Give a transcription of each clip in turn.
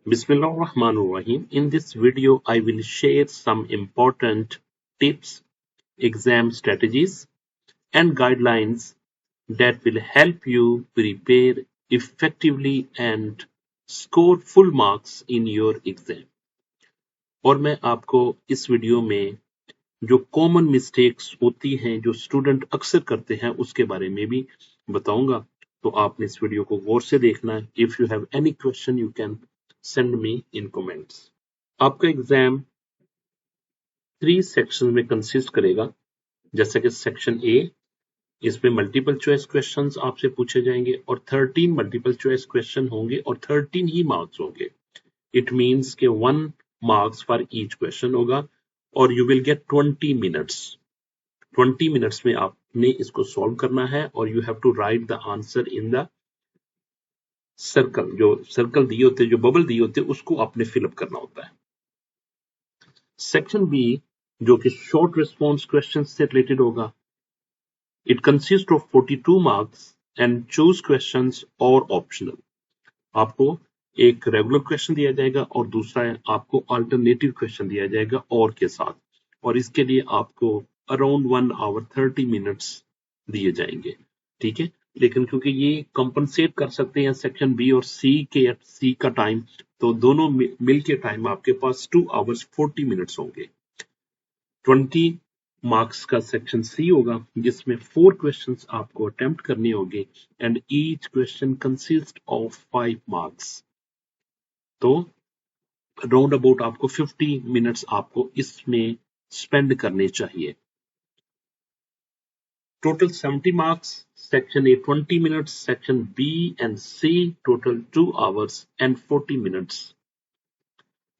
Bismillahirrahmanirrahim. In this video, I will share some important tips, exam strategies, and guidelines that will help you prepare effectively and score full marks in your exam. और मैं आपको इस video में जो common mistakes होती हैं जो student अक्सर करते हैं उसके बारे में भी बताऊंगा, तो आपने इस वीडियो को गौर से देखना है। If you have any question you can send me in comments. आपका एग्जाम 3 सेक्शन में कंसिस्ट करेगा। जैसे कि सेक्शन ए, इसमें मल्टीपल चॉइस क्वेश्चंस आपसे पूछे जाएंगे और 13 मल्टीपल चॉइस क्वेश्चन होंगे और 13 ही मार्क्स होंगे। इट मींस के 1 मार्क्स फॉर ईच क्वेश्चन होगा और you will get 20 minutes. 20 minutes में आपने इसको सॉल्व करना है और you have to write the answer in the circle. जो सर्कल दिए होते हैं, जो बबल दिए होते हैं, उसको आपने फिलअप करना होता है। सेक्शन बी, जो कि शॉर्ट रिस्पॉन्स क्वेश्चन से रिलेटेड होगा, it consist of 42 marks and choose questions और ऑप्शनल। आपको एक रेगुलर क्वेश्चन दिया जाएगा और दूसरा आपको अल्टरनेटिव क्वेश्चन दिया जाएगा और के साथ, और इसके लिए आपको अराउंड 1 आवर 30 मिनट्स दिए जाएंगे। ठीक है, लेकिन क्योंकि ये कंपनसेट कर सकते हैं सेक्शन बी और सी का टाइम, तो दोनों मिल के टाइम आपके पास 2 आवर्स 40 मिनट्स होंगे। 20 मार्क्स का सेक्शन सी होगा जिसमें 4 क्वेश्चंस आपको अटेम्प्ट करने होंगे and each question consist of 5 marks. तो राउंड अबाउट आपको 50 मिनट्स आपको इसमें स्पेंड करने चाहिए। Total 70 marks. Section A 20 minutes, section B and C total 2 hours and 40 minutes.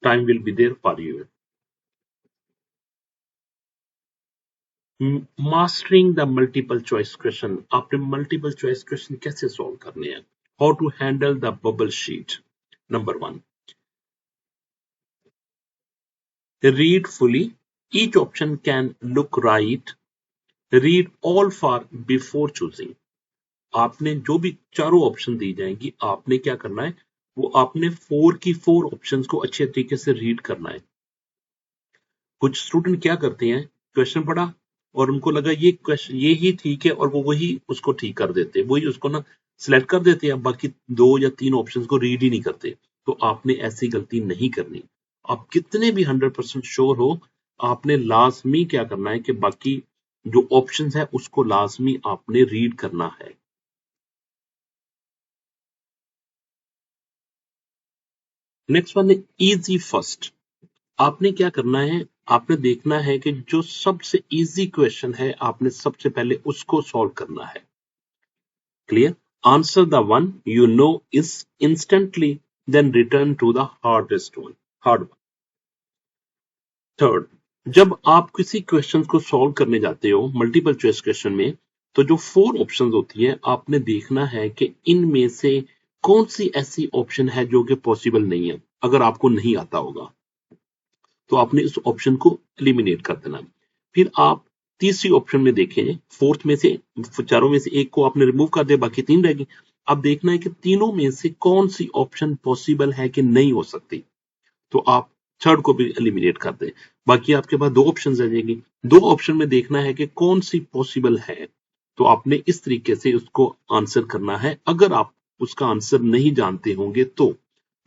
Time will be there for you. Mastering the multiple choice question. आपने multiple choice question कैसे solve करने हैं? How to handle the bubble sheet. Number 1, read fully. Each option can look right. Read all for before choosing. आपने जो भी चारों option दी जाएंगी, आपने क्या करना है, वो आपने 4 की 4 ऑप्शंस को अच्छे तरीके से रीड करना है। कुछ स्टूडेंट क्या करते हैं, क्वेश्चन पढ़ा और उनको लगा ये क्वेश्चन ये ही ठीक है और वो वही उसको ठीक कर देते हैं, वही उसको ना सिलेक्ट कर देते हैं, बाकी 2 या 3 ऑप्शंस को रीड ही नहीं करते। तो आपने ऐसी गलती नहीं करनी। आप कितने भी 100% श्योर हो, आपने लाजमी क्या करना है कि बाकी जो ऑप्शंस है उसको लाजमी आपने रीड करना है। नेक्स्ट वन है इजी फर्स्ट। आपने क्या करना है, आपने देखना है कि जो सबसे इजी क्वेश्चन है आपने सबसे पहले उसको सॉल्व करना है। Clear? Answer the one you know is instantly, then return to the hardest one, hard one. Third, जब आप किसी क्वेश्चन को सॉल्व करने जाते हो मल्टीपल चॉइस क्वेश्चन में, तो जो 4 ऑप्शंस होती है आपने देखना है कि इनमें से कौन सी ऐसी ऑप्शन है जो कि पॉसिबल नहीं है। अगर आपको नहीं आता होगा तो आपने इस ऑप्शन को एलिमिनेट कर देना। फिर आप तीसरी ऑप्शन में देखें, फोर्थ में से चारों में से एक को आपने रिमूव कर दिया, बाकी 3 रहेगी। अब देखना है कि तीनों में से कौन सी ऑप्शन पॉसिबल है कि नहीं हो सकती, तो आप थर्ड को भी एलिमिनेट कर दें। बाकी आपके पास 2 ऑप्शन रह जाएंगी। 2 ऑप्शन में देखना है कि कौन सी पॉसिबल है, तो आपने इस तरीके से उसको आंसर करना है। अगर आप उसका आंसर नहीं जानते होंगे तो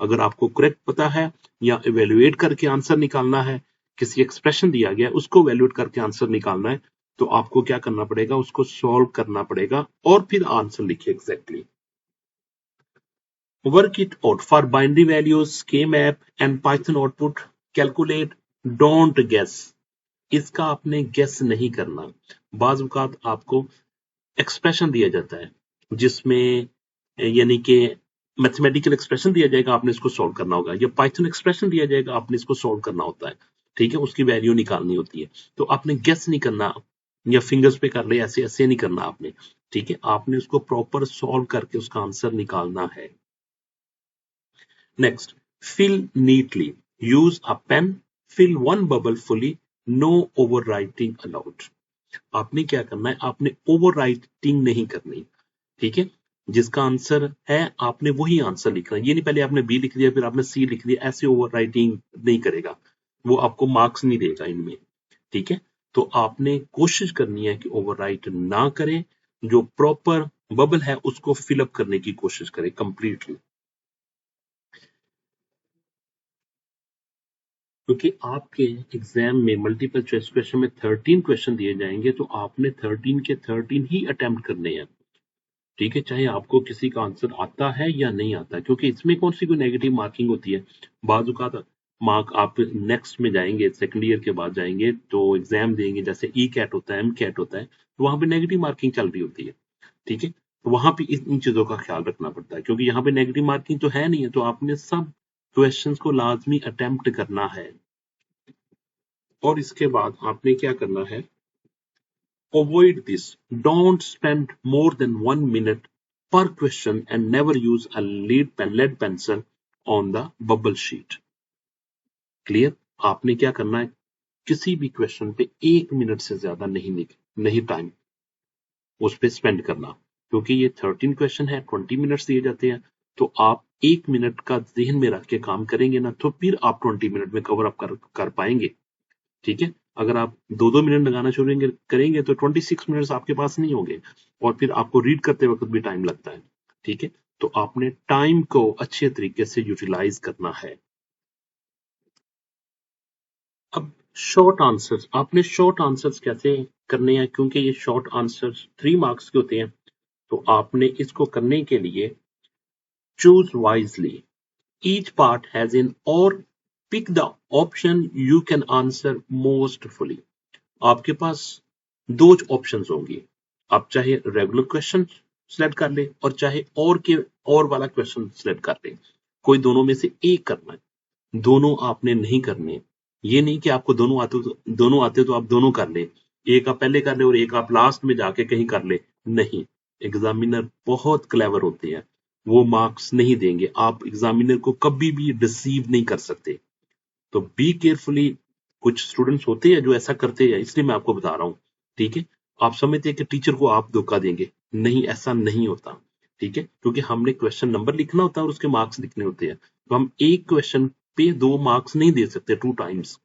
अगर आपको करेक्ट पता है या इवेल्युएट करके आंसर निकालना है, किसी एक्सप्रेशन दिया गया उसको इवेल्युएट करके आंसर निकालना है, तो आपको क्या करना पड़ेगा, उसको सॉल्व करना पड़ेगा और फिर आंसर लिखिए exactly. Work it out for binary values, के map and Python output. Calculate, don't guess. इसका आपने गेस नहीं करना। बाज़ औक़ात आपको एक्सप्रेशन दिया जाता है जिसमें यानी कि मैथमेटिकल एक्सप्रेशन दिया जाएगा, आपने इसको सॉल्व करना होगा, या पाइथन एक्सप्रेशन दिया जाएगा, आपने इसको सॉल्व करना होता है। ठीक है, उसकी वैल्यू निकालनी होती है, तो आपने गेस नहीं करना या फिंगर्स पे कर ले, ऐसे ऐसे नहीं करना आपने। ठीक है, आपने उसको प्रॉपर सॉल्व करके उसका आंसर निकालना है। Next, fill neatly. Use a pen, fill one bubble fully, no over writing allowed. आपने क्या करना है, आपने ओवर राइटिंग नहीं करनी। ठीक है, जिसका आंसर है आपने वही आंसर लिखना है। ये नहीं पहले आपने बी लिख दिया फिर आपने सी लिख दिया, ऐसे ओवर राइटिंग नहीं करेगा, वो आपको मार्क्स नहीं देगा इनमें। ठीक है, तो आपने कोशिश करनी है कि ओवरराइट ना करें, जो प्रॉपर बबल है उसको फिलअप करने की कोशिश करें कंप्लीटली। क्योंकि आपके एग्जाम में मल्टीपल चॉइस क्वेश्चन में 13 क्वेश्चन दिए जाएंगे, तो आपने 13 के 13 ही अटेम्प्ट करने हैं। ठीक है, चाहे आपको किसी का आंसर आता है या नहीं आता, क्योंकि इसमें कौन सी कोई नेगेटिव मार्किंग होती है। बाजू का मार्क आप नेक्स्ट में जाएंगे, सेकंड ईयर के बाद जाएंगे तो एग्जाम देंगे, जैसे ई कैट होता है, एम कैट होता है, तो वहां पे नेगेटिव मार्किंग चल रही होती है। ठीक है, तो वहां पे इन चीजों का ख्याल रखना पड़ता है, क्योंकि यहाँ पे नेगेटिव मार्किंग तो है नहीं है, तो आपने सब क्वेश्चंस को लाजमी अटेम्प्ट करना है। और इसके बाद आपने क्या करना है, avoid this. Don't spend more than 1 minute per question and never use a lead pencil on the bubble sheet. Clear? आपने क्या करना है, किसी भी क्वेश्चन पे 1 मिनट से ज्यादा नहीं टाइम उस पे स्पेंड करना, क्योंकि ये 13 क्वेश्चन है, 20 मिनट्स दिए जाते हैं, तो आप 1 मिनट का जहन में रख के काम करेंगे ना, तो फिर आप 20 मिनट में कवर अप कर पाएंगे। ठीक है, अगर आप 2-2 मिनट लगाना शुरू करेंगे तो 26 मिनट्स आपके पास नहीं होंगे, और फिर आपको रीड करते वक्त भी टाइम लगता है। ठीक है, तो आपने टाइम को अच्छे तरीके से यूटिलाइज करना है। अब शॉर्ट आंसर्स, आपने शॉर्ट आंसर्स कैसे करने हैं, क्योंकि ये शॉर्ट आंसर्स 3 मार्क्स के होते हैं, तो आपने इसको करने के लिए choose wisely, each part has in, और pick the option you can answer most fully. आपके पास दो ऑप्शंस होंगी, आप चाहे रेगुलर क्वेश्चन सिलेक्ट कर ले और चाहे और वाला क्वेश्चन सिलेक्ट कर ले, कोई दोनों में से एक करना है, दोनों आपने नहीं करने। ये नहीं कि आपको दोनों आते तो आप दोनों कर ले, एक आप पहले कर ले और एक आप लास्ट में जाके कहीं कर ले, नहीं। एग्जामिनर बहुत क्लेवर होते हैं, वो मार्क्स नहीं देंगे, आप एग्जामिनर को कभी भी डिसीव नहीं कर सकते, तो बी केयरफुली। कुछ स्टूडेंट्स होते हैं जो ऐसा करते हैं, इसलिए मैं आपको बता रहा हूँ। ठीक है, आप समझते हैं कि टीचर को आप धोखा देंगे, नहीं, ऐसा नहीं होता। ठीक है, क्योंकि हमने क्वेश्चन नंबर लिखना होता है और उसके मार्क्स लिखने होते हैं, तो हम एक क्वेश्चन पे 2 मार्क्स नहीं दे सकते 2 टाइम्स।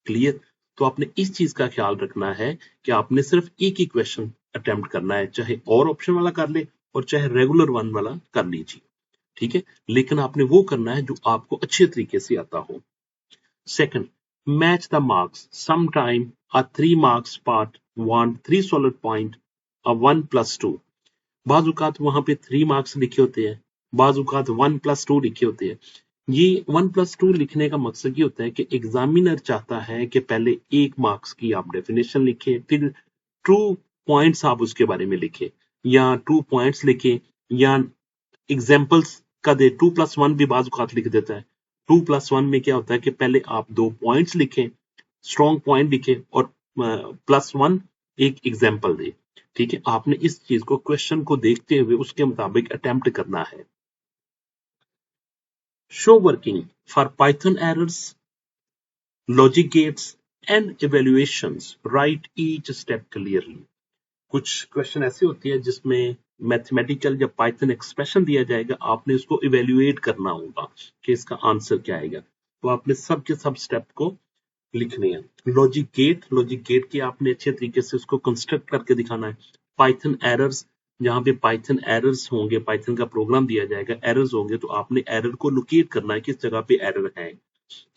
क्लियर? तो आपने इस चीज का ख्याल रखना है कि आपने सिर्फ एक ही क्वेश्चन अटेम्प्ट करना है, चाहे और ऑप्शन वाला कर ले और चाहे रेगुलर वन वाला कर लीजिए। ठीक है, लेकिन आपने वो करना है जो आपको अच्छे तरीके से आता हो। Second, match the marks. Sometime a 3 marks part want 3 solid point, a 1 plus 2. बाजुकात वहां पे 3 मार्क्स लिखे होते हैं, बाजुकात 1 plus 2 लिखे होते हैं। ये 1 plus 2 लिखने का मकसद ये होता है कि एग्जामिनर चाहता है कि पहले 1 मार्क्स की आप डेफिनेशन लिखे, फिर 2 पॉइंट्स आप उसके बारे में लिखे, या 2 पॉइंट्स लिखे, या एग्जाम्पल्स का दे। 2+1 भी बाज औकात लिख देता है। 2+1 में क्या होता है कि पहले आप 2 पॉइंट्स लिखें, स्ट्रॉन्ग पॉइंट लिखे, और +1 एक एग्जाम्पल दे। ठीक है, आपने इस चीज को क्वेश्चन को देखते हुए उसके मुताबिक अटेम्प्ट करना है। Show working for Python errors, logic gates and evaluations, write each step clearly. कुछ क्वेश्चन ऐसे होती है जिसमें मैथमेटिकल या पाइथन एक्सप्रेशन दिया जाएगा, आपने उसको इवेल्युएट करना होगा कि इसका आंसर क्या आएगा, तो आपने सब के सब स्टेप को लिखने हैं। लॉजिक गेट के आपने अच्छे तरीके से उसको कंस्ट्रक्ट करके दिखाना है। पाइथन एरर्स, जहां पे पाइथन एरर्स होंगे, पाइथन का प्रोग्राम दिया जाएगा, एरर्स होंगे, तो आपने एरर को लोकेट करना है किस जगह पे एरर है।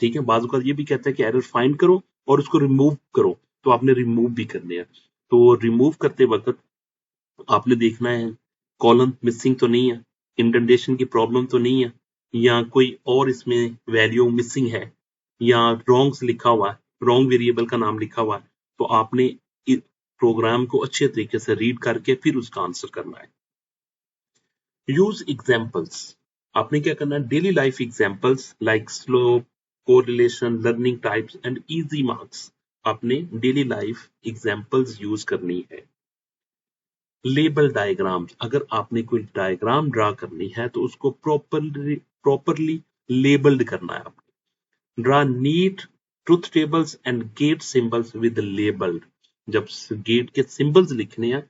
ठीक है, बाजू का ये भी कहता है कि एरर फाइंड करो और उसको रिमूव करो, तो आपने रिमूव भी करने हैं। तो रिमूव करते वक्त आपने देखना है कॉलम मिसिंग तो नहीं है, इंडेंटेशन की प्रॉब्लम तो नहीं है, या कोई और इसमें वैल्यू मिसिंग है, या रॉन्ग्स लिखा हुआ है, रॉन्ग वेरिएबल का नाम लिखा हुआ है, तो आपने प्रोग्राम को अच्छे तरीके से रीड करके फिर उसका आंसर करना है। यूज एग्जाम्पल्स, आपने क्या करना है, daily life examples like slope, correlation, learning types and easy marks, आपने डेली लाइफ एग्जाम्पल्स यूज करनी है। लेबल डायग्राम्स, अगर आपने कोई डायग्राम ड्रा करनी है तो उसको प्रॉपरली लेबल्ड करना है। आपने draw neat truth tables and gate symbols with labelled, जब गेट के सिंबल्स लिखने हैं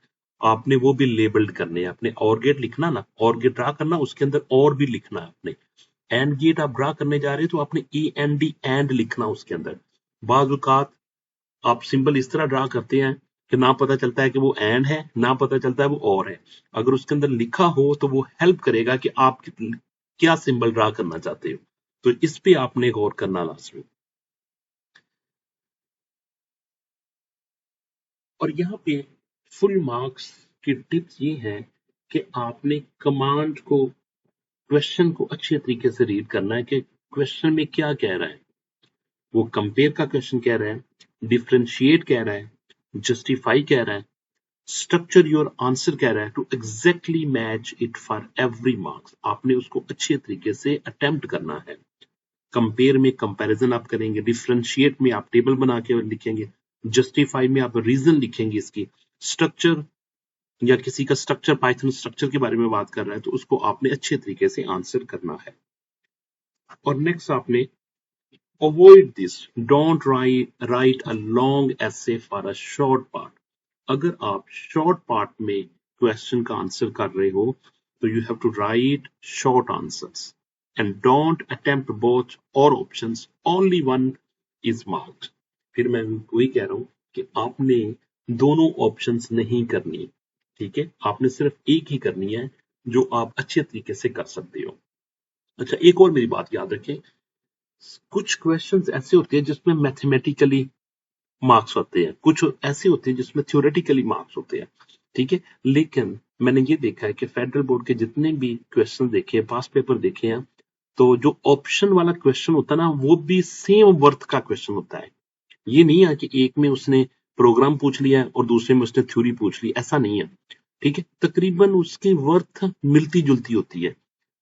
आपने वो भी लेबल्ड करने हैं। आपने और गेट लिखना ना, और गेट ड्रा करना, उसके अंदर और भी लिखना है आपने। एंड गेट आप ड्रा करने जा रहे हो तो आपने END एंड लिखना उसके अंदर। बाज़ औक़ात आप सिंबल इस तरह ड्रा करते हैं कि ना पता चलता है कि वो एंड है, ना पता चलता है वो और है। अगर उसके अंदर लिखा हो तो वो हेल्प करेगा कि आप क्या सिंबल ड्रा करना चाहते हो। तो इस पे आपने गौर करना लाजमी। और यहाँ पे फुल मार्क्स की टिप्स ये है कि आपने कमांड को, क्वेश्चन को अच्छे तरीके से रीड करना है कि क्वेश्चन में क्या कह रहा है। वो कंपेयर का क्वेश्चन कह रहा है, डिफरेंशिएट कह रहा है, जस्टिफाई कह रहा है, स्ट्रक्चर योर आंसर कह रहा है, to exactly match it for every marks. आपने उसको अच्छे तरीके से अटेम्प्ट करना है। कंपेयर में कंपैरिजन आप करेंगे, डिफरेंशिएट में आप टेबल बना के लिखेंगे, जस्टिफाई में आप रीजन लिखेंगे इसकी, स्ट्रक्चर या किसी का स्ट्रक्चर, पाइथन स्ट्रक्चर के बारे में बात कर रहा है तो उसको आपने अच्छे तरीके से आंसर करना है। और नेक्स्ट आपने avoid this, don't write a long essay for a short part. अगर आप शॉर्ट पार्ट में क्वेश्चन का आंसर कर रहे हो तो you have to write short answers and don't attempt both और options, only one is marked. फिर मैं वही कह रहा हूं कि आपने दोनों ऑप्शंस नहीं करनी, ठीक है, आपने सिर्फ एक ही करनी है जो आप अच्छे तरीके से कर सकते हो। अच्छा, एक और मेरी बात याद रखें, कुछ क्वेश्चंस ऐसे होते हैं जिसमें मैथमेटिकली मार्क्स होते हैं, कुछ ऐसे होते हैं जिसमें थ्योरेटिकली मार्क्स होते हैं, ठीक है। लेकिन मैंने ये देखा है कि फेडरल बोर्ड के जितने भी क्वेश्चन देखे हैं, पास पेपर देखे हैं, तो जो ऑप्शन वाला क्वेश्चन होता है ना, वो भी सेम वर्थ का क्वेश्चन होता है। ये नहीं है कि एक में उसने प्रोग्राम पूछ लिया है और दूसरे में उसने थ्योरी पूछ ली, ऐसा नहीं है, ठीक है। तकरीबन उसकी वर्थ मिलती जुलती होती है,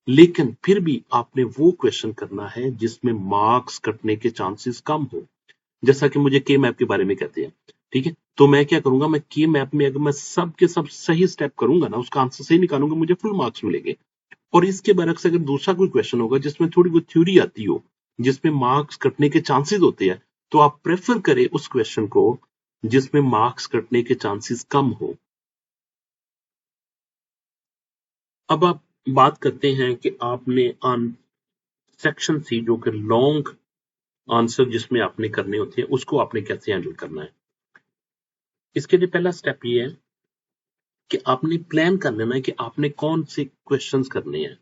लेकिन फिर भी आपने वो क्वेश्चन करना है जिसमें मार्क्स कटने के चांसेस कम हो। जैसा कि मुझे के मैप के बारे में कहते हैं, ठीक है, तो मैं क्या करूंगा, मैं के मैप में अगर मैं सब के सब सही स्टेप करूंगा ना, उसका आंसर सही निकालूंगा, मुझे फुल मार्क्स मिलेंगे। और इसके बरक्स अगर दूसरा कोई क्वेश्चन होगा जिसमें थोड़ी बहुत थ्योरी आती हो, जिसमें मार्क्स कटने के चांसेस होते हैं, तो आप प्रेफर करें उस क्वेश्चन को जिसमें मार्क्स कटने के चांसेस कम हो। अब आप बात करते हैं कि आपने ऑन सेक्शन सी, जो कि लॉन्ग आंसर जिसमें आपने करने होते हैं, उसको आपने कैसे हैंडल करना है। इसके लिए पहला स्टेप ये है कि आपने प्लान कर लेना है कि आपने कौन से क्वेश्चंस करने हैं।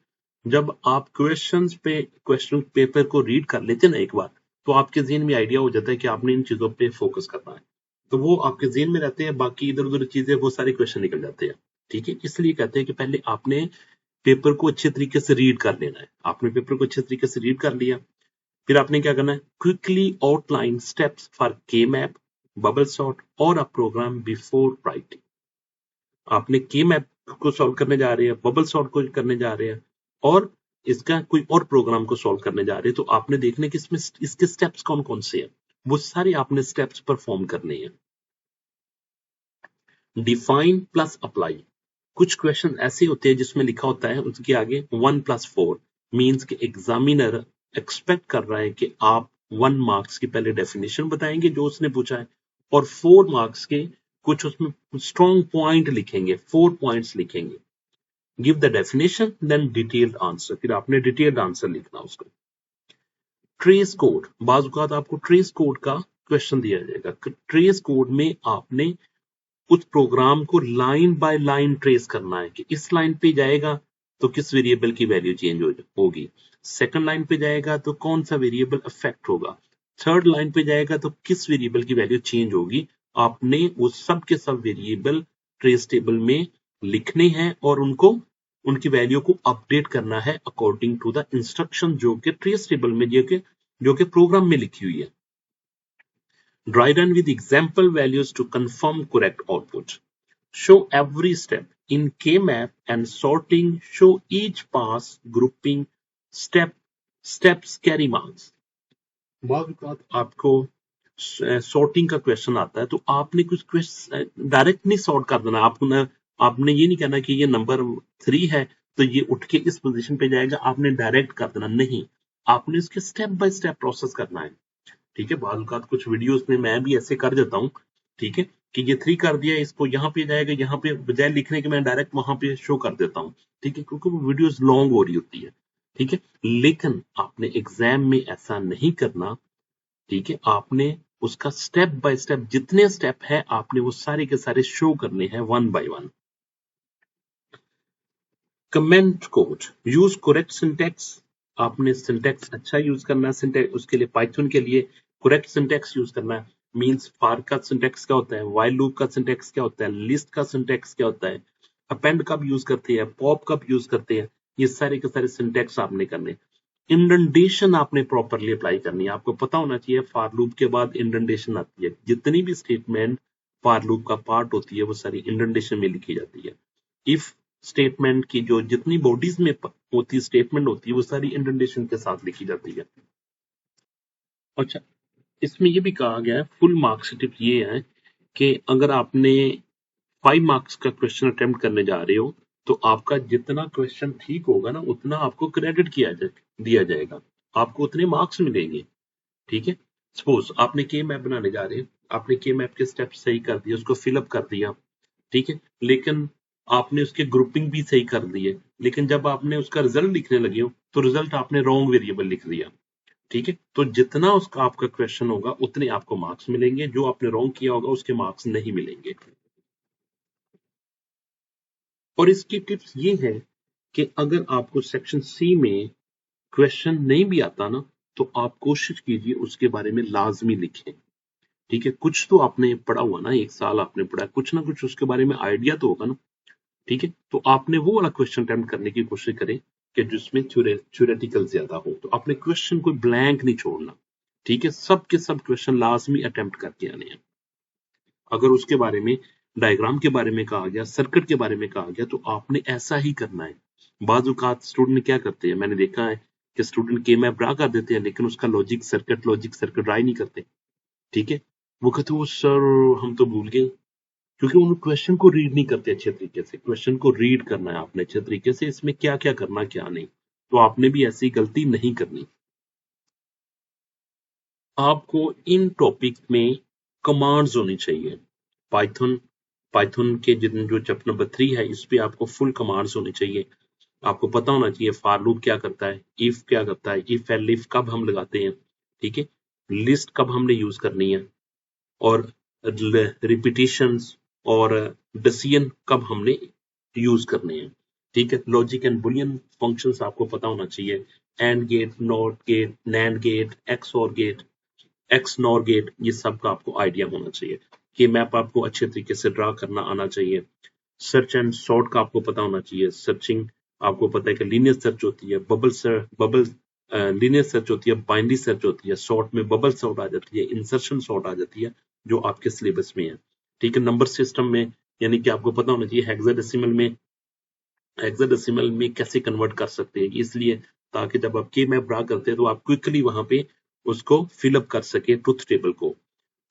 जब आप क्वेश्चन पेपर को रीड कर लेते हैं ना एक बार, तो आपके ज़हन में आइडिया हो जाता है कि आपने इन चीज़ों पे फोकस करना है, तो वो आपके ज़हन में रहते हैं। बाकी इधर उधर चीज़ें, वो सारे क्वेश्चन निकल जाते हैं, ठीक है। इसलिए कहते हैं कि पहले आपने पेपर को अच्छे तरीके से रीड कर लेना है। आपने पेपर को अच्छे तरीके से रीड कर लिया, फिर आपने क्या करना है, क्विकली आउटलाइन स्टेप्स फॉर के मैप, बबल सॉर्ट और अ प्रोग्राम बिफोर राइटिंग। आपने के मैप को सॉल्व करने जा रहे हैं, बबल सॉर्ट को करने जा रहे हैं, और इसका कोई और प्रोग्राम को सॉल्व करने जा रहे हैं, तो आपने देखना कि इसमें इसके स्टेप्स कौन कौन से हैं, वो सारे आपने स्टेप्स परफॉर्म करने हैं। Define plus apply. कुछ क्वेश्चन ऐसे होते हैं जिसमें लिखा होता है उसके आगे 1+4 मीन्स कि एग्जामिनर एक्सपेक्ट कर रहा है कि आप 1 मार्क्स की पहले डेफिनेशन बताएंगे जो उसने पूछा है, और 4 मार्क्स के कुछ उसमें स्ट्रॉन्ग पॉइंट लिखेंगे, 4 पॉइंट्स लिखेंगे। Give the definition then detailed answer, फिर आपने डिटेल्ड आंसर लिखना उसको। ट्रेस कोड, बाज़ औक़ात आपको ट्रेस कोड का क्वेश्चन दिया जाएगा। ट्रेस कोड में आपने उस प्रोग्राम को लाइन बाय लाइन ट्रेस करना है कि इस लाइन पे जाएगा तो किस वेरिएबल की वैल्यू चेंज होगी, सेकंड लाइन पे जाएगा तो कौन सा वेरिएबल अफेक्ट होगा, थर्ड लाइन पे जाएगा तो किस वेरिएबल की वैल्यू चेंज होगी। आपने वो सब के सब वेरिएबल ट्रेस टेबल में लिखने हैं और उनकी वैल्यू को अपडेट करना है अकॉर्डिंग टू द इंस्ट्रक्शन जो कि ट्रेस टेबल में जो कि प्रोग्राम में लिखी हुई है। Dry run with example values to confirm correct output. Show every step in K-map and sorting. Show each pass, grouping, steps carry marks. बाद आपको सॉर्टिंग का क्वेश्चन आता है तो आपने कुछ क्वेश्चन डायरेक्ट नहीं सॉर्ट कर देना। आपने ये नहीं कहना कि ये नंबर 3 है तो ये उठ के इस पोजीशन पे जाएगा, आपने डायरेक्ट कर देना नहीं, आपने इसके स्टेप बाय स्टेप प्रोसेस करना है, ठीक है। बाल कुछ वीडियोस में मैं भी ऐसे कर देता हूँ, ठीक है, कि ये 3 कर दिया, इसको यहाँ पे जाएगा, यहाँ पे बजाय लिखने के मैं डायरेक्ट वहां पे शो कर देता हूँ, ठीक है, क्योंकि वो वीडियोस लॉन्ग हो रही होती है, ठीक है। लेकिन आपने एग्जाम में ऐसा नहीं करना, ठीक है। आपने उसका स्टेप बाय स्टेप, जितने स्टेप है आपने वो सारे के सारे शो करने हैं one by one. Comment code, use correct syntax, आपने सिंटेक्स अच्छा यूज करना है। सिंटेक्स उसके लिए पाइथन के लिए करेक्ट सिंटेक्स यूज करना है। मींस फॉर का सिंटेक्स क्या होता है, व्हाइल लूप का सिंटेक्स क्या होता है, लिस्ट का सिंटेक्स क्या होता है, अपेंड कब यूज करते हैं, पॉप कब यूज करते हैं, ये सारे के सारे सिंटेक्स आपने करने। इंडेंटेशन आपने प्रॉपरली अप्लाई करनी है। आपको पता होना चाहिए फॉर लूप के बाद इंडेंटेशन आती है। जितनी भी स्टेटमेंट फॉर लूप का पार्ट होती है वो सारी इंडेंटेशन में लिखी जाती है। इफ स्टेटमेंट की जो जितनी बॉडीज में होती स्टेटमेंट होती है वो सारी इंडेंटेशन के साथ लिखी जाती है। अच्छा, इसमें ये भी कहा गया है, फुल मार्क्स टिप ये है कि अगर आपने 5 मार्क्स का क्वेश्चन अटेम्प्ट करने जा रहे हो तो आपका जितना क्वेश्चन ठीक होगा ना उतना आपको क्रेडिट दिया जाएगा, आपको उतने मार्क्स मिलेंगे, ठीक है। सपोज आपने के मैप बनाने जा रहे हैं, आपने के मैप के स्टेप सही कर दिए, उसको फिलअप कर दिया, ठीक है, लेकिन आपने उसके ग्रुपिंग भी सही कर दिए, लेकिन जब आपने उसका रिजल्ट लिखने लगे हो तो रिजल्ट आपने रॉन्ग वेरिएबल लिख दिया, ठीक है। तो जितना उसका आपका क्वेश्चन होगा उतने आपको मार्क्स मिलेंगे, जो आपने रॉन्ग किया होगा उसके मार्क्स नहीं मिलेंगे। और इसकी टिप्स ये है कि अगर आपको सेक्शन सी में क्वेश्चन नहीं भी आता ना तो आप कोशिश कीजिए उसके बारे में लाजमी लिखें, ठीक है। कुछ तो आपने पढ़ा हुआ ना, 1 साल आपने पढ़ा, कुछ ना कुछ उसके बारे में आइडिया तो होगा ना, ठीक है। तो आपने वो वाला क्वेश्चन अटेम्प्ट करने की कोशिश करें कि जिसमें थ्योरेटिकल ज्यादा हो, तो आपने क्वेश्चन कोई ब्लैंक नहीं छोड़ना, ठीक है। सब के सब क्वेश्चन लाजमी अटेम्प्ट करके आने हैं। अगर उसके बारे में डायग्राम के बारे में कहा गया, सर्किट के बारे में कहा गया, तो आपने ऐसा ही करना है। बाजुकात स्टूडेंट क्या करते हैं, मैंने देखा है कि स्टूडेंट के मैप ड्रा कर देते हैं लेकिन उसका लॉजिक सर्किट ड्रा ही नहीं करते, ठीक है। वो कहते वो सर हम तो भूल गए, क्योंकि उन क्वेश्चन को रीड नहीं करते अच्छे तरीके से। क्वेश्चन को रीड करना है आपने अच्छे तरीके से, इसमें क्या क्या करना क्या नहीं, तो आपने भी ऐसी गलती नहीं करनी। आपको इन टॉपिक में कमांड्स होनी चाहिए। पाइथन पाइथन के जितने जो चैप्टर नंबर 3 है इस पे आपको फुल कमांड्स होनी चाहिए। आपको पता होना चाहिए फॉर लूप क्या करता है, इफ क्या करता है, इफ एंड इफ कब हम लगाते हैं, ठीक है, लिस्ट कब हमने यूज करनी है, और रिपीटिशंस और डिसीजन कब हमने यूज करने हैं, ठीक है। लॉजिक एंड बुलियन फंक्शंस आपको पता होना चाहिए। AND gate, NOT gate, NAND gate, XOR gate, XNOR gate, ये सब का आपको आइडिया होना चाहिए कि मैप आपको अच्छे तरीके से ड्रा करना आना चाहिए। सर्च एंड सॉर्ट का आपको पता होना चाहिए। सर्चिंग आपको पता है कि लीनियर सर्च होती है, बबल लीनियर सर्च होती है, बाइनरी सर्च होती है, शॉर्ट में बबल सॉर्ट आ जाती है, इंसर्शन सॉर्ट आ जाती है, जो आपके सिलेबस में है, ठीक है। नंबर सिस्टम में यानी कि आपको पता होना चाहिए हेक्साडेसिमल में कैसे कन्वर्ट कर सकते हैं, इसलिए ताकि जब आप के मैप ड्रा करते हैं तो आप क्विकली वहां पे उसको फिलअप कर सके ट्रुथ टेबल को।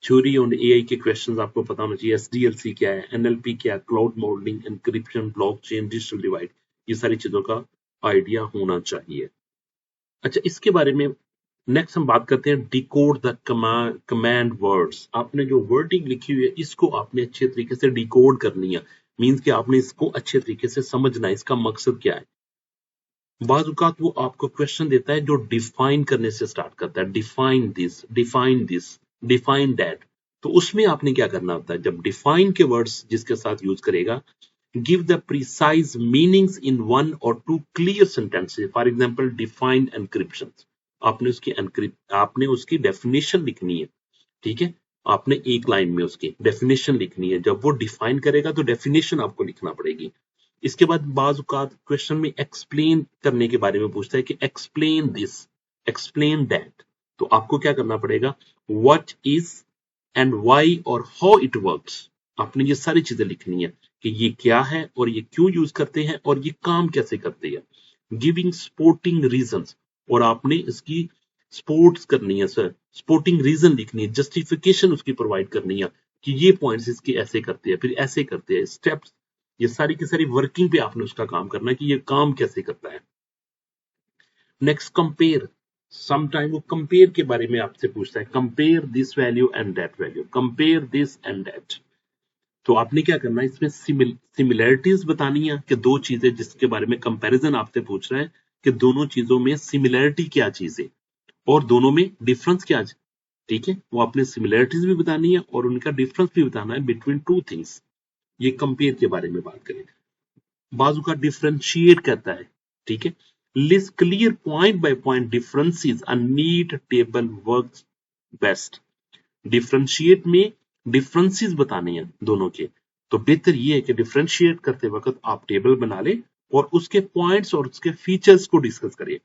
थ्योरी ऑन एआई के क्वेश्चंस आपको पता होना चाहिए। एसडीएलसी क्या है, एनएलपी क्या है, cloud modelling, encryption, blockchain, digital divide, ये सारी चीजों का आइडिया होना चाहिए। अच्छा, इसके बारे में नेक्स्ट हम बात करते हैं डिकोड द कमांड वर्ड्स। आपने जो वर्डिंग लिखी हुई है इसको आपने अच्छे तरीके से डिकोड करनी है। मींस कि आपने इसको अच्छे तरीके से समझना है, इसका मकसद क्या है। बाज़-औक़ात वो आपको क्वेश्चन देता है जो डिफाइन करने से स्टार्ट करता है, define this, define this, define that. तो उसमें आपने क्या करना होता है, जब डिफाइन के वर्ड्स जिसके साथ यूज करेगा, give the precise meanings in 1 or 2 clear sentences. For example define encryption, आपने उसकी डेफिनेशन लिखनी है, ठीक है। आपने एक लाइन में उसकी डेफिनेशन लिखनी है, जब वो डिफाइन करेगा तो डेफिनेशन आपको लिखना पड़ेगी। इसके बाद बाज औकात क्वेश्चन में एक्सप्लेन करने के बारे में पूछता है कि एक्सप्लेन दिस, एक्सप्लेन दैट। तो आपको क्या करना पड़ेगा, व्हाट इज एंड व्हाई और हाउ इट वर्क्स। आपने ये सारी चीजें लिखनी है कि ये क्या है और ये क्यों यूज करते हैं और ये काम कैसे करते हैं। गिविंग सपोर्टिंग रीजंस, और आपने इसकी सपोर्ट्स करनी है सर, सपोर्टिंग रीजन लिखनी है, जस्टिफिकेशन उसकी प्रोवाइड करनी है कि ये पॉइंट्स इसके ऐसे करते हैं फिर ऐसे करते हैं, स्टेप्स, ये सारी की सारी वर्किंग पे आपने उसका काम करना है कि ये काम कैसे करता है। नेक्स्ट कंपेयर, समटाइम वो कंपेयर के बारे में आपसे पूछता है, compare this value and that value, compare this and that, तो आपने क्या करना है, इसमें सिमिलैरिटीज बतानी है कि दो चीजें जिसके बारे में कंपैरिजन आपसे पूछ रहे हैं कि दोनों चीजों में सिमिलैरिटी क्या चीज है और दोनों में डिफरेंस क्या है। ठीक है, वो आपने सिमिलैरिटीज भी बतानी है और उनका डिफरेंस भी बताना है बिटवीन टू थिंग्स। ये कंपेयर के बारे में बात करें। बाजू का डिफरेंशिएट कहता है। ठीक है, list clear point by point differences, a neat table works best. Differentiate में डिफरेंसेस बताने हैं दोनों के, तो बेहतर ये है कि डिफरेंशिएट करते वक्त आप टेबल बना ले और उसके पॉइंट्स और उसके फीचर्स को डिस्कस करिए।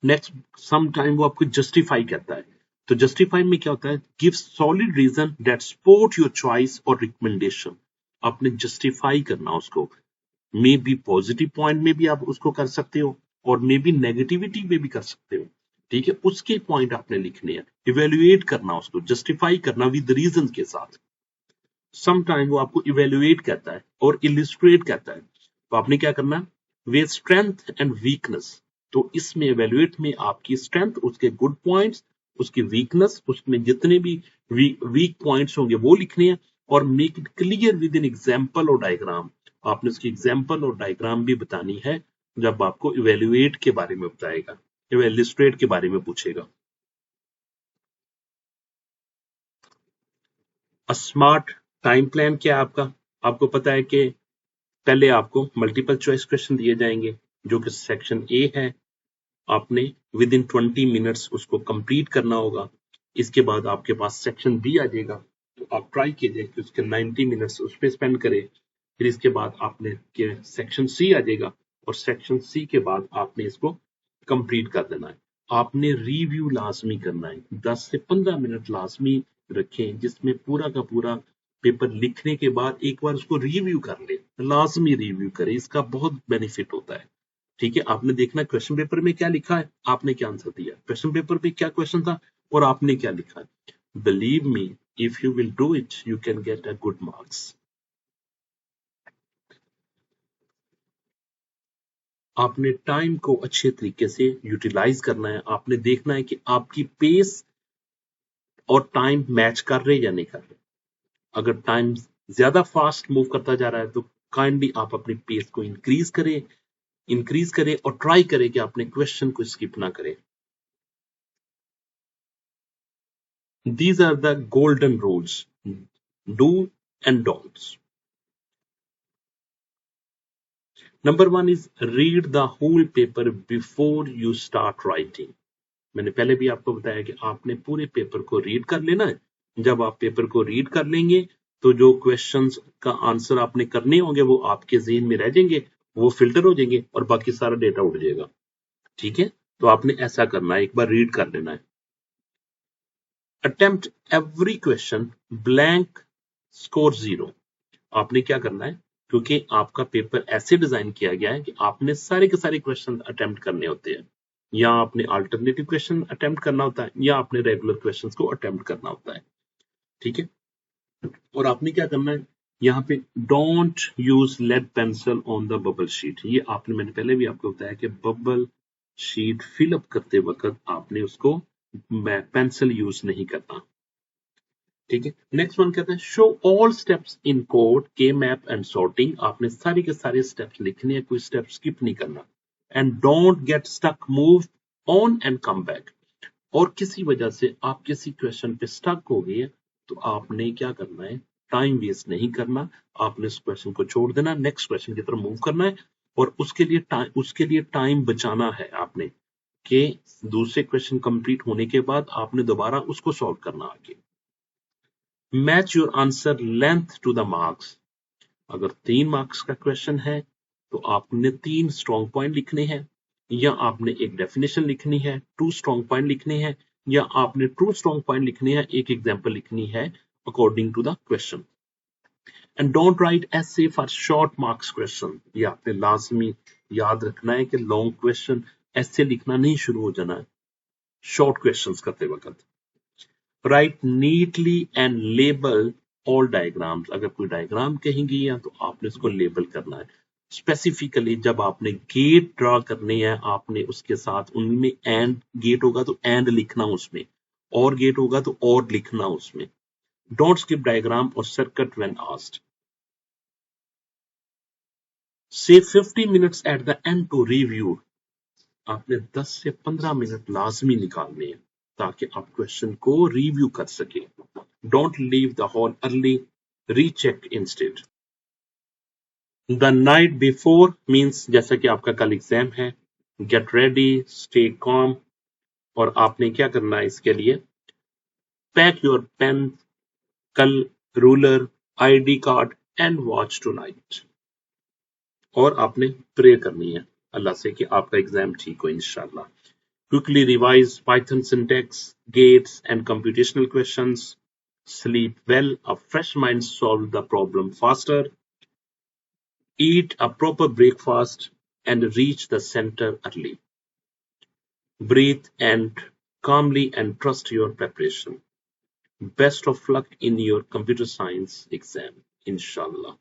नेक्स्ट, सम टाइम वो आपको जस्टिफाई कहता है। तो जस्टिफाई में क्या होता है, give solid reason that support your choice और रिकमेंडेशन। आपने जस्टिफाई करना उसको, मे बी पॉजिटिव पॉइंट में भी आप उसको कर सकते हो और मे बी नेगेटिविटी में भी कर सकते हो। ठीक है, उसके पॉइंट आपने लिखने हैं, इवेल्युएट करना उसको, जस्टिफाई करना विद रीजन के साथ। सम टाइम वो आपको इवेल्युएट कहता है और इलिस्ट्रेट कहता है। तो आपने क्या करना है, वे स्ट्रेंथ एंड वीकनेस। तो इसमें इवेल्युएट में आपकी स्ट्रेंथ, उसके गुड पॉइंट्स, उसकी वीकनेस, उसमें जितने भी वीक पॉइंट्स होंगे वो लिखने हैं और make it clear with in example और डायग्राम। आपने उसकी एग्जाम्पल और डायग्राम भी बतानी है जब आपको इवेल्युएट के बारे में बताएगा, इलिस्ट्रेट के बारे में पूछेगा। स्मार्ट टाइम प्लान क्या है आपका, आपको पता है कि पहले आपको मल्टीपल चॉइस क्वेश्चन दिए जाएंगे जो कि सेक्शन ए है, आपने विद इन 20 मिनट्स उसको कंप्लीट करना होगा। इसके बाद आपके पास सेक्शन बी आ जाएगा, तो आप ट्राई कीजिए कि उसके 90 मिनट्स उस पर स्पेंड करें। फिर इसके बाद आपने के सेक्शन सी आ जाएगा और सेक्शन सी के बाद आपने इसको कंप्लीट कर देना है। आपने रिव्यू लाजमी करना है, 10 से 15 मिनट लाजमी रखें जिसमें पूरा का पूरा पेपर लिखने के बाद एक बार उसको रिव्यू कर ले, लाजमी रिव्यू करें, इसका बहुत बेनिफिट होता है। ठीक है, आपने देखना क्वेश्चन पेपर में क्या लिखा है, आपने क्या आंसर दिया, क्वेश्चन पेपर पे क्या क्वेश्चन था और आपने क्या लिखा है। Believe me, if you will do it you can get a good marks. आपने टाइम को अच्छे तरीके से यूटिलाइज करना है, आपने देखना है कि आपकी पेस और टाइम मैच कर रहे या नहीं कर रहे। अगर टाइम ज्यादा फास्ट मूव करता जा रहा है तो काइंडली आप अपनी पेस को इंक्रीज करें और ट्राई करें कि आपने क्वेश्चन को स्किप ना करें। These are the golden rules, do and don'ts. Number one is read the whole paper before you start writing. मैंने पहले भी आपको बताया कि आपने पूरे पेपर को रीड कर लेना है। जब आप पेपर को रीड कर लेंगे तो जो क्वेश्चंस का आंसर आपने करने होंगे वो आपके ज़हन में रह जाएंगे, वो फिल्टर हो जाएंगे और बाकी सारा डेटा उड़ जाएगा। ठीक है, तो आपने ऐसा करना है, एक बार रीड कर लेना है। Attempt every question, blank score 0। आपने क्या करना है, क्योंकि आपका पेपर ऐसे डिजाइन किया गया है कि आपने सारे के सारे क्वेश्चन अटेम्प्ट करने होते हैं, या आपने अल्टरनेटिव क्वेश्चन अटेम्प्ट करना होता है या आपने रेगुलर क्वेश्चंस को अटेम्प्ट करना होता है। ठीक है, और आपने क्या करना है, यहाँ पे don't use lead pencil on the bubble sheet. ये आपने, मैंने पहले भी आपको बताया कि बबल शीट फिलअप करते वक्त आपने उसको पेंसिल यूज नहीं करना। ठीक है, नेक्स्ट वन कहता है show all steps in code के मैप एंड सॉर्टिंग। आपने सारे के सारे स्टेप्स लिखने हैं, कोई स्टेप स्किप नहीं करना। And don't get stuck, move on and come back. और किसी वजह से आप किसी क्वेश्चन पे स्टक हो गए तो आपने क्या करना है, टाइम वेस्ट नहीं करना, आपने उस क्वेश्चन को छोड़ देना, नेक्स्ट क्वेश्चन की तरफ मूव करना है और उसके लिए टाइम बचाना है आपने, कि दूसरे क्वेश्चन कंप्लीट होने के बाद आपने दोबारा उसको सॉल्व करना आगे। Match your answer length to the marks. अगर 3 मार्क्स का क्वेश्चन है तो आपने 3 स्ट्रॉन्ग पॉइंट लिखने हैं, या आपने एक डेफिनेशन लिखनी है, 2 स्ट्रॉन्ग पॉइंट लिखने हैं, या आपने 2 स्ट्रॉन्ग पॉइंट लिखनी है, एक एग्जांपल लिखनी है according to the question. And don't write essay for short marks question. ये आपने लाजमी याद रखना है कि लॉन्ग क्वेश्चन ऐसे लिखना नहीं शुरू हो जाना है शॉर्ट क्वेश्चंस करते वक्त। Right neatly and label all diagrams. अगर कोई डायग्राम कहीं गई तो आपने उसको लेबल करना है। स्पेसिफिकली जब आपने गेट ड्रॉ करने हैं, आपने उसके साथ उनमें एंड गेट होगा तो एंड लिखना उसमें, और गेट होगा तो और लिखना उसमें। Don't skip diagram or circuit when asked. Save 50 minutes at the end to review. आपने 10 से 15 मिनट लाजमी निकालने हैं ताकि आप क्वेश्चन को रिव्यू कर सके. Don't leave the hall early. Recheck instead. The night before means जैसा कि आपका कल एग्जाम है. Get ready, stay calm. और आपने क्या करना है इसके लिए? Pack your pen, कल ruler, ID card and watch tonight. और आपने प्रे करनी है अल्लाह से कि आपका एग्जाम ठीक हो इंशाल्लाह. Quickly revise Python syntax, gates and computational questions. Sleep well. A fresh mind solves the problem faster. Eat a proper breakfast and reach the center early. Breathe and calmly and trust your preparation. Best of luck in your computer science exam, inshallah.